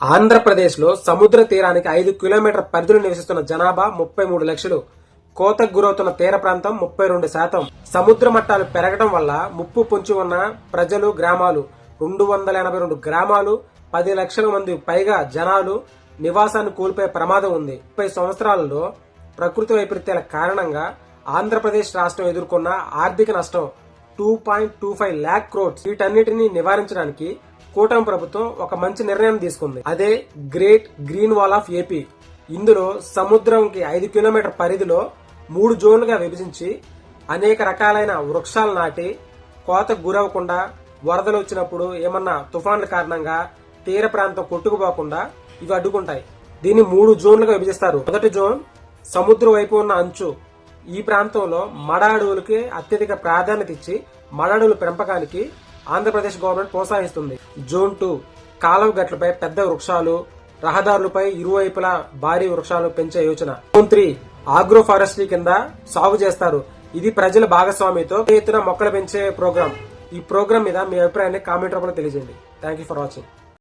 ఆంధ్రప్రదేశ్ లో సముద్ర తీరానికి 5 కిలోమీటర్ల పరిధిలో నివసిస్తున్న జనాభా 33 లక్షలు. కోతకు గురవుతున్న తీర ప్రాంతం 32%. సముద్ర మట్టాలు పెరగడం వల్ల ముప్పు పొంచి ఉన్న ప్రజలు, గ్రామాలు 282 గ్రామాలు, 10 లక్షల మంది పైగా జనాలు నివాసాన్ని కోల్పోయే ప్రమాదం ఉంది. 30 సంవత్సరాలలో ప్రకృతి వైపరీత్యాల కారణంగా ఆంధ్రప్రదేశ్ రాష్ట్రం ఎదుర్కొన్న ఆర్థిక నష్టం 2.25 lakh crores. వీటన్నిటిని నివారించడానికి కూటమి ప్రభుత్వం ఒక మంచి నిర్ణయం తీసుకుంది. అదే great green wall of AP. ఇందులో సముద్రంకి 5 కిలోమీటర్ పరిధిలో 3 జోన్లుగా విభజించి అనేక రకాలైన వృక్షాలు నాటి కోతకు గురవకుండా, వరదలు వచ్చినప్పుడు ఏమన్నా తుఫాన్ల కారణంగా తీర ప్రాంతం కొట్టుకుపోకుండా ఇవి అడ్డుకుంటాయి. దీన్ని 3 జోన్లుగా విభజిస్తారు. మొదటి జోన్ సముద్రం వైపు ఉన్న అంచు. ఈ ప్రాంతంలో మడ అడవులకి అత్యధిక ప్రాధాన్యత ఇచ్చి మడ అడవుల పెంపకానికి ఆంధ్రప్రదేశ్ గవర్నమెంట్ ప్రోత్సహిస్తుంది. జోన్ 2 కాలువ గట్లపై పెద్ద వృక్షాలు, రహదారులపై ఇరువైపులా భారీ వృక్షాలు పెంచే యోచన. జోన్ 3 ఆగ్రో ఫారెస్ట్రీ కింద సాగు చేస్తారు. ఇది ప్రజల భాగస్వామ్యంతో ఎత్తున మొక్కలు పెంచే ప్రోగ్రాం. ఈ ప్రోగ్రాం మీద మీ అభిప్రాయాన్ని కామెంట్ రూపంలో తెలియజేయండి. Thank you for watching.